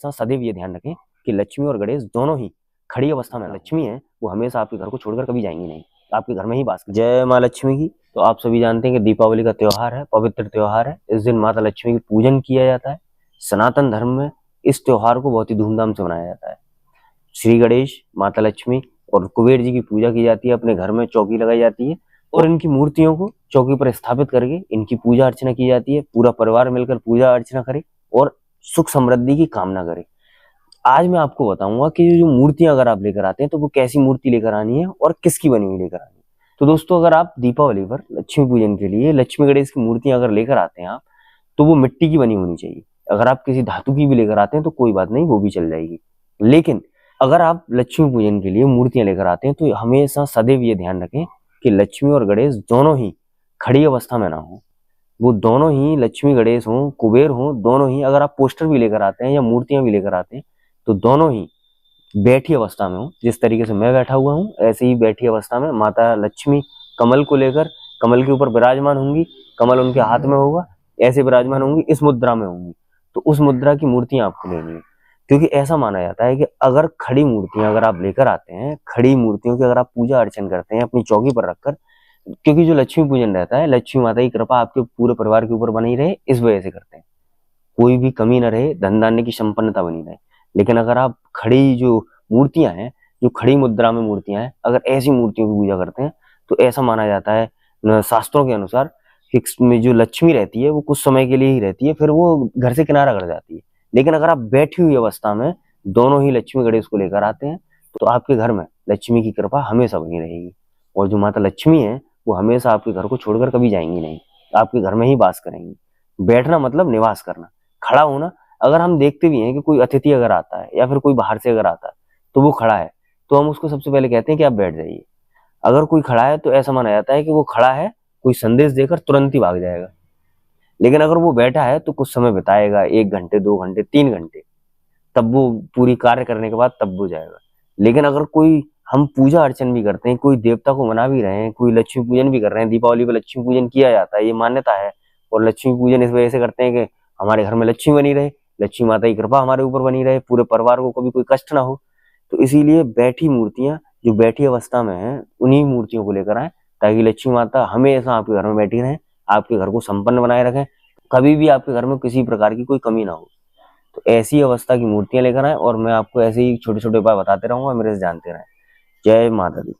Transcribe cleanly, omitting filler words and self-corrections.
हमेशा सदैव ये ध्यान रखें कि लक्ष्मी और गणेश दोनों ही खड़ी अवस्था में लक्ष्मी है वो हमेशा आपके घर को छोड़कर कभी जाएंगी नहीं, आपके घर में ही वास करेंगी। जय माँ लक्ष्मी की। तो आप सभी जानते हैं कि दीपावली का त्योहार है, पवित्र त्योहार है। इस दिन माता लक्ष्मी की पूजन किया जाता है। सनातन धर्म में इस त्योहार को बहुत ही धूमधाम से मनाया जाता है। श्री गणेश, माता लक्ष्मी और कुबेर जी की पूजा की जाती है। अपने घर में चौकी लगाई जाती है और इनकी मूर्तियों को चौकी पर स्थापित करके इनकी पूजा अर्चना की जाती है। पूरा परिवार मिलकर पूजा अर्चना करे और सुख समृद्धि की कामना करे। आज मैं आपको बताऊंगा कि जो मूर्तियां अगर आप लेकर आते हैं तो वो कैसी मूर्ति लेकर आनी है और किसकी बनी हुई लेकर आनी है। तो दोस्तों, अगर आप दीपावली पर लक्ष्मी पूजन के लिए लक्ष्मी गणेश की मूर्तियां अगर लेकर आते हैं आप, तो वो मिट्टी की बनी होनी चाहिए। अगर आप किसी धातु की भी लेकर आते हैं तो कोई बात नहीं, वो भी चल जाएगी। लेकिन अगर आप लक्ष्मी पूजन के लिए मूर्तियां लेकर आते हैं तो हमेशा सदैव ये ध्यान रखें कि लक्ष्मी और गणेश दोनों ही खड़ी अवस्था में ना हो। वो दोनों ही, लक्ष्मी गणेश हो, कुबेर हो, दोनों ही, अगर आप पोस्टर भी लेकर आते हैं या मूर्तियां भी लेकर आते हैं तो दोनों ही बैठी अवस्था में हो। जिस तरीके से मैं बैठा हुआ हूँ ऐसे ही बैठी अवस्था में माता लक्ष्मी कमल को लेकर कमल के ऊपर विराजमान होंगी। कमल उनके हाथ में होगा, ऐसे विराजमान होंगी, इस मुद्रा में होंगी। तो उस मुद्रा की मूर्तियां आपको लेनी है, क्योंकि ऐसा माना जाता है कि अगर खड़ी मूर्तियां अगर आप लेकर आते हैं, खड़ी मूर्तियों की अगर आप पूजा अर्चन करते हैं अपनी चौकी पर रखकर, क्योंकि जो लक्ष्मी पूजन रहता है, लक्ष्मी माता की कृपा आपके पूरे परिवार के ऊपर बनी रहे, इस वजह से करते हैं। कोई भी कमी न रहे, धन धान्य की संपन्नता बनी रहे। लेकिन अगर आप खड़ी जो मूर्तियां हैं, जो खड़ी मुद्रा में मूर्तियां हैं, अगर ऐसी मूर्तियों की पूजा करते हैं तो ऐसा माना जाता है शास्त्रों के अनुसार कि जो लक्ष्मी रहती है वो कुछ समय के लिए ही रहती है, फिर वो घर से किनारा कर जाती है। लेकिन अगर आप बैठी हुई अवस्था में दोनों ही लक्ष्मी गणेश को लेकर आते हैं तो आपके घर में लक्ष्मी की कृपा हमेशा बनी रहेगी। और जो माता लक्ष्मी है वो हमेशा आपके घर को छोड़कर कभी जाएंगी नहीं, आपके घर में ही वास करेंगी। बैठना मतलब निवास करना, खड़ा होना। अगर हम देखते भी हैं कि कोई अतिथि अगर आता है या फिर कोई बाहर से अगर आता है तो वो खड़ा है, तो हम उसको सबसे पहले कहते हैं कि आप बैठ जाइए। अगर कोई खड़ा है तो ऐसा माना जाता है कि वो खड़ा है, कोई संदेश देकर तुरंत ही भाग जाएगा। लेकिन अगर वो बैठा है तो कुछ समय बिताएगा, 1 घंटे, 2 घंटे, 3 घंटे, तब वो पूरी कार्य करने के बाद तब वो जाएगा। लेकिन अगर कोई, हम पूजा अर्चन भी करते हैं, कोई देवता को मना भी रहे हैं, कोई लक्ष्मी पूजन भी कर रहे हैं, दीपावली पर लक्ष्मी पूजन किया जाता है, ये मान्यता है। और लक्ष्मी पूजन इस वजह से करते हैं कि हमारे घर में लक्ष्मी बनी रहे, लक्ष्मी माता की कृपा हमारे ऊपर बनी रहे, पूरे परिवार को कभी कोई कष्ट ना हो। तो इसीलिए बैठी मूर्तियां, जो बैठी अवस्था में है, उन्हीं मूर्तियों को लेकर आए, ताकि लक्ष्मी माता हमेशा आपके घर में बैठी रहें, आपके घर को संपन्न बनाए रखें, कभी भी आपके घर में किसी प्रकार की कोई कमी ना हो। तो ऐसी अवस्था की मूर्तियां लेकर आए और मैं आपको ऐसे ही छोटे छोटे उपाय बताते रहूंगा, मेरे से जानते रहें। जय माता दी।